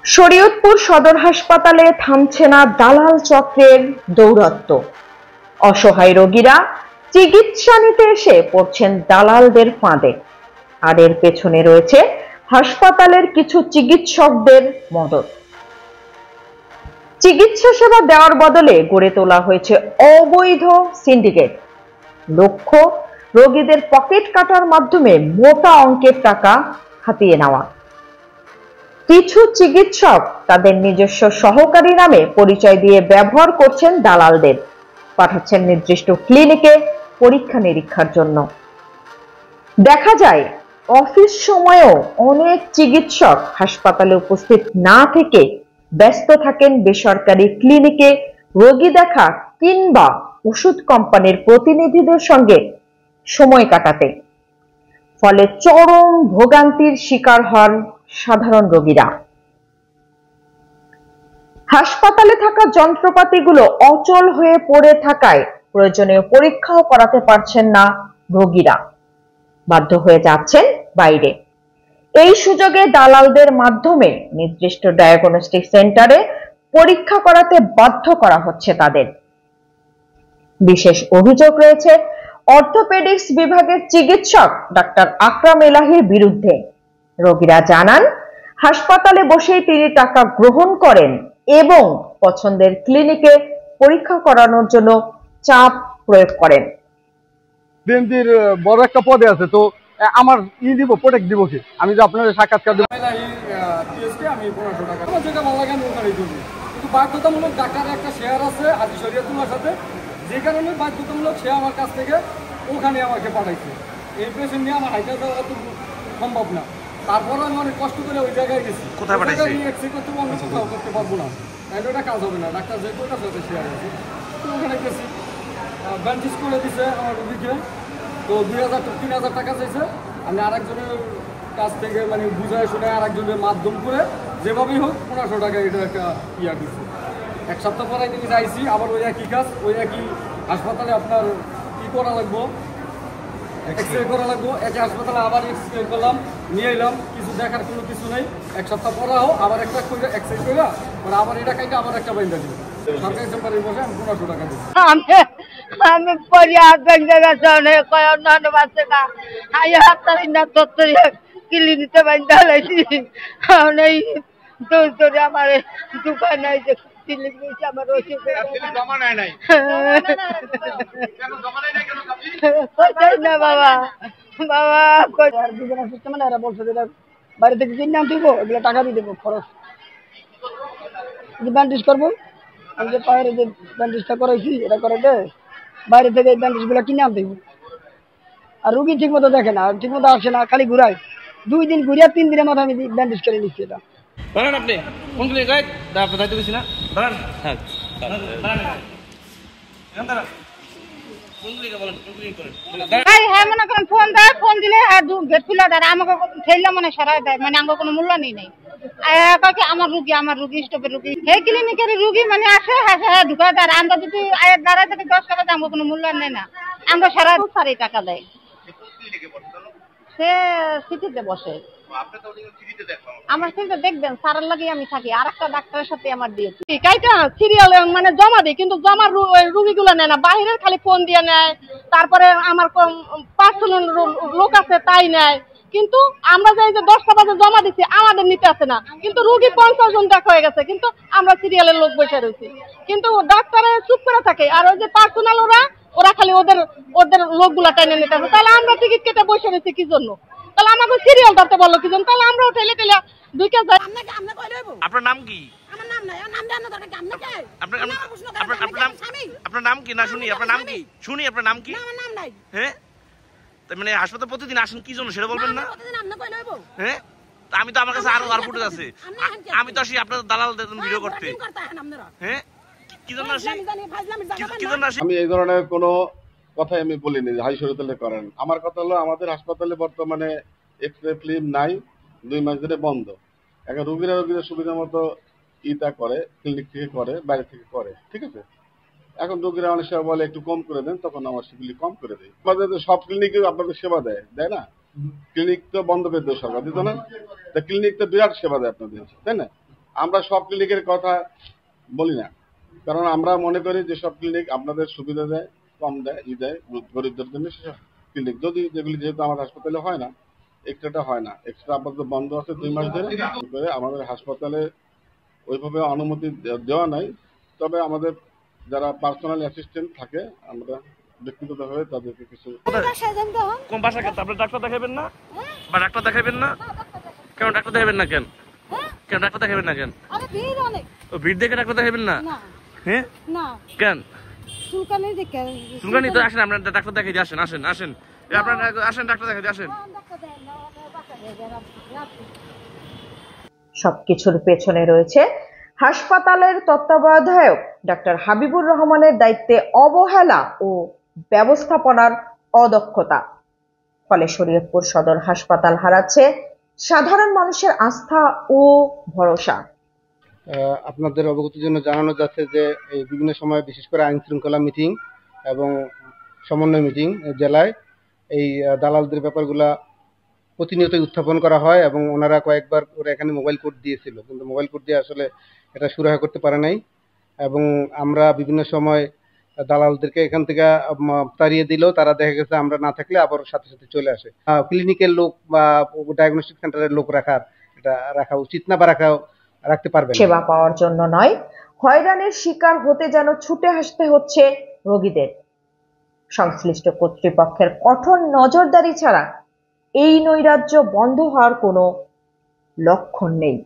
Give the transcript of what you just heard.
শরীয়তপুর সদর হাসপাতালে থামছে না দালাল চক্রের দৌরাত্ম্য। অসহায় রোগীরা চিকিৎসা নিতে এসে পড়ছেন দালালদের ফাঁদে, আর এর পেছনে রয়েছে হাসপাতালের কিছু চিকিৎসকদের মদদ। চিকিৎসা সেবা দেওয়ার বদলে গড়ে তোলা হয়েছে অবৈধ সিন্ডিকেট। লক্ষ্য রোগীদের পকেট কাটার মাধ্যমে মোটা অঙ্কের টাকা হাতিয়ে নেওয়া। কিছু চিকিৎসক তাদের নিজস্ব সহকারী নামে পরিচয় দিয়ে ব্যবহার করছেন দালালদের, পাঠাচ্ছেন নির্দিষ্ট ক্লিনিকে পরীক্ষা নিরীক্ষার জন্য। দেখা যায় অফিস সময়েও অনেক চিকিৎসক হাসপাতালে উপস্থিত না থেকে ব্যস্ত থাকেন বেসরকারি ক্লিনিকে রোগী দেখা কিংবা ওষুধ কোম্পানির প্রতিনিধিদের সঙ্গে সময় কাটাতে। ফলে চরম ভোগান্তির শিকার হন সাধারণ রোগীরা। হাসপাতালে থাকা যন্ত্রপাতিগুলো অচল হয়ে পড়ে থাকায় প্রয়োজনীয় পরীক্ষাও করাতে পারছেন না রোগীরা, বাধ্য হয়ে যাচ্ছেন বাইরে। এই সুযোগে দালালদের মাধ্যমে নির্দিষ্ট ডায়াগনস্টিক সেন্টারে পরীক্ষা করাতে বাধ্য করা হচ্ছে তাদের। বিশেষ অভিযোগ রয়েছে অর্থোপেডিক্স বিভাগের চিকিৎসক ডাক্তার আকরাম এলাহীর বিরুদ্ধে। রোগীরা জানান, হাসপাতালে বসেই তিনি টাকা গ্রহণ করেন এবং পছন্দের ক্লিনিকে পরীক্ষা করানোর জন্য চাপ প্রয়োগ করেন। বিএনপির বড় একটা পদে আছে, তো আমার দিব প্রোটেক্ট দিব কি? আমি যে আপনার সাক্ষাৎকার দেবো আমি 1500 টাকা যেটা ভালো লাগে আমি ওখানেই দেবো, কিন্তু বাধ্যতামূলক ডাক্তারের একটা শেয়ার আছে হাজি শরীয়তুল্লাহর সাথে, যে কারণে বাধ্যতামূলক সে আমার কাছ থেকে ওখানে আমাকে পাঠাইছে। এই পেশেন্ট নিয়ে আমার হাইটা যাওয়া তো সম্ভব না, তারপরে আমি অনেক কষ্ট করে ওই জায়গায় গেছি। কোথায় পাঠাইছি এক্সরে করতে আমি কোথাও করতে পারবো না, তাহলে ওটা কাজ হবে না। ডাক্তার যে কোটার সাথে শেয়ার আছে, তো ওখানে গেছি, ব্যান্ডেজ করে দিছে আমার রুগীকে। তো 2000-3000 টাকা চাইছে। আমি আরেকজনের কাছ থেকে মানে বুঝায় শুনে আরেকজনের মাধ্যম করে যেভাবেই হোক 1500 টাকা এটা একটা ইয়া দিচ্ছে। এক সপ্তাহ পরে তিনি যাইছি, আবার ওই একই কাজ, ওই একই হাসপাতালে আপনার কি করা লাগবো, এক্সরে করা লাগবো। একই হাসপাতালে আবার এক্সরে করলাম, নিয়ে এলাম, কিছু দেখার কোনো কিছু নেই। এক সপ্তাহ পরেও আবার একটা করে এক্সরে করে আবার এটা খাইতে আবার একটা বাইন্দা দিব। সরকারি চেম্বারে বসে আমি 1500 টাকা দিচ্ছি। আমি পরিবার গেছে অনেক অন্যান্য বাচ্চা না আই হাততালি না তত্তরি ক্লিনিকে বাইন্দা লাইছি। অনেক দৌড় ধরে আমার দোকান নাই যে ক্লিনিক নিয়েছে আমার ওষুধ জমা নাই নাই না বাবা বাবা সিস্টেম না। এরা বলছে যেটা বাইরে থেকে কিনে আনতে দিব, এগুলো টাকা দিয়ে দেবো খরচ, ব্যান্ডেজ করবো। আমি যে পায়ের যে ব্যান্ডেজটা করাইছি এটা করে দে, বাইরে থেকে এই ব্যান্ডেজ গুলো কিনে আনতে হবে। আর রুগী ঠিক মতো দেখে না, ঠিক মতো আসে না, খালি ঘুরায়। 2 দিন ঘুরিয়া 3 দিনের মাথায় আমি ব্যান্ডেজ করে নিচ্ছি। এটা আপনি কোন ক্লিনিক রাইট আপনার দায়িত্ব বেশি না দাঁড়ান। হ্যাঁ মনে করেন ফোন দেয়, ফোন দিলে গেট খুলে দেয়, আমাকে ঠেললে মানে সরাই দেয়, মানে আমার কোনো মূল্য নেই নাই। আমার রুগী স্টপের রুগী, এই ক্লিনিকের রুগী মানে আসে ঢুকা দেয়। আমরা যদি দাঁড়ায় থেকে 10 টাকা দেয়, আমার কোনো মূল্য নেই না। আমরা সারা টাকা দেয়। সে সিটিতে বসে, আমার সিটিতে দেখবেন সারার লাগে আমি থাকি, আর একটা ডাক্তারের সাথে আমার দিয়েছি। কাইটা সিরিয়াল মানে জমা দিই, কিন্তু জমার রুগীগুলো নেয় না, বাহিরের খালি ফোন দিয়ে নেয়। তারপরে আমার পার্সোনাল লোক আছে তাই নেয়, কিন্তু আমরা যে 10টা বাজে জমা দিচ্ছি আমাদের নিতে আসে না। কিন্তু রুগী 50 জন দেখা হয়ে গেছে, কিন্তু আমরা সিরিয়ালের লোক বসে রয়েছি, কিন্তু ডাক্তারের চুপ করে থাকে। আর ওই যে পার্সোনাল ওরা খালি ওদের লোকগুলা টেনে নিতে আসে। তাহলে আমরা টিকিট কেটে বসে রয়েছি কি জন্য? তাহলে আমাকে সিরিয়াল ধরতে বললো কি জন্য? তাহলে আমরাও ঠেলে ঠেলে দুইটা যাই। আপনার নাম কি? আমার নাম নাই, নাম জানো দরকার কি? আপনি কে? আপনার নাম কি? না শুনি আপনার নাম কি? শুনি আপনার নাম কি? আমার নাম নাই। হ্যাঁ, তার মানে হাসপাতালে প্রতিদিন আসেন কি জন্য সেটা বলবেন না? প্রতিদিন আপনি কই লইবো? হ্যাঁ, আমি তো আমার কাছে আরো ফুটেজ আছে। আমি তো আসি আপনাদের দালাল ভিডিও করতে। হ্যাঁ, কি জন্য আসি? কি জন্য আসি? আমি এই ধরনের কোনো কথাই আমি বলিনি যে হাই শরীয়তুল্লাহ করেন। আমার কথা হলো, আমাদের হাসপাতালে বর্তমানে এক্সরে ফিল্ম নাই, 2 মাস ধরে বন্ধ। এখন রোগীরা সুবিধা মতো ইটা করে, ক্লিনিক থেকে করে, বাইরে থেকে করে, ঠিক আছে। এখন রোগীরা অনেক সময় বলে একটু কম করে দেন, তখন আমার সেগুলি কম করে দেয়। আমাদের সব ক্লিনিকে আপনাদের সেবা দেয় না? ক্লিনিক তো বন্ধ করে দেয় সরকার, দিত না? ক্লিনিক তো বিরাট সেবা দেয় আপনাদের, তাই না? আমরা সব ক্লিনিকের কথা বলি না, কারণ আমরা মনে করি যে সব ক্লিনিক আপনাদের সুবিধা দেয়, কম দেয়, দেয় গরিবদের জন্য সেসব ক্লিনিক, যদি যেগুলি যেহেতু আমার হাসপাতালে হয় না, এক্সট্রাটা হয় না, এক্সট্রা আপাতত বন্ধ আছে 2 মাস ধরে। আমাদের হাসপাতালে ওইভাবে অনুমতি দেওয়া নাই, তবে আমাদের যারা পার্সোনাল অ্যাসিস্ট্যান্ট থাকে আমরা ব্যক্তিগতভাবে তাদেরকে কিছু। কোন বাসা কেন আপনি ডাক্তার দেখাবেন না বা ডাক্তার দেখাবেন না কেন? ডাক্তার দেখাবেন না কেন? কেন ডাক্তার দেখাবেন না কেন? ও ভিড় দেখে ডাক্তার দেখাবেন না? হ্যাঁ কেন? চুলকানি তো আসেন, আপনার ডাক্তার দেখাই দিয়ে আসেন, আসেন আসেন আপনার আসেন, ডাক্তার দেখাই দিয়ে আসেন। সবকিছুর পেছনে রয়েছে হাসপাতালের তত্ত্বাবধায়ক ডাক্তার হাবিবুর রহমানের দায়িত্বে অবহেলা ও ব্যবস্থাপনার অদক্ষতা। ফলে শরীয়তপুর সদর হাসপাতাল হারাচ্ছে সাধারণ মানুষের আস্থা ও ভরসা। আপনাদের অবগতির জন্য জানানো যাচ্ছে যে এই বিভিন্ন সময় বিশেষ করে আইন শৃঙ্খলা মিটিং এবং সমন্বয় মিটিং জেলায় এই দালালদের ব্যাপারগুলা প্রতিনিয়তই উত্থাপন করা হয় এবং ওনারা কয়েকবার ওরা এখানে মোবাইল কোড দিয়েছিল, কিন্তু মোবাইল কোড দিয়ে আসলে এটা সুরাহা করতে পারে নাই এবং আমরা বিভিন্ন সময় দালালদেরকে এখান থেকে তাড়িয়ে দিলেও তারা দেখা গেছে আমরা না থাকলে আবার সাথে সাথে চলে আসে। ক্লিনিকের লোক বা ডায়াগনস্টিক সেন্টারের লোক রাখা উচিত না বা রাখতে পারবে না। সেবা পাওয়ার জন্য নয়, হয়রানির শিকার হতে যেন ছুটে আসতে হচ্ছে রোগীদের। সংশ্লিষ্ট কর্তৃপক্ষের কঠোর নজরদারি ছাড়া এই নৈরাজ্য বন্ধ হওয়ার কোনো লক্ষণ নেই।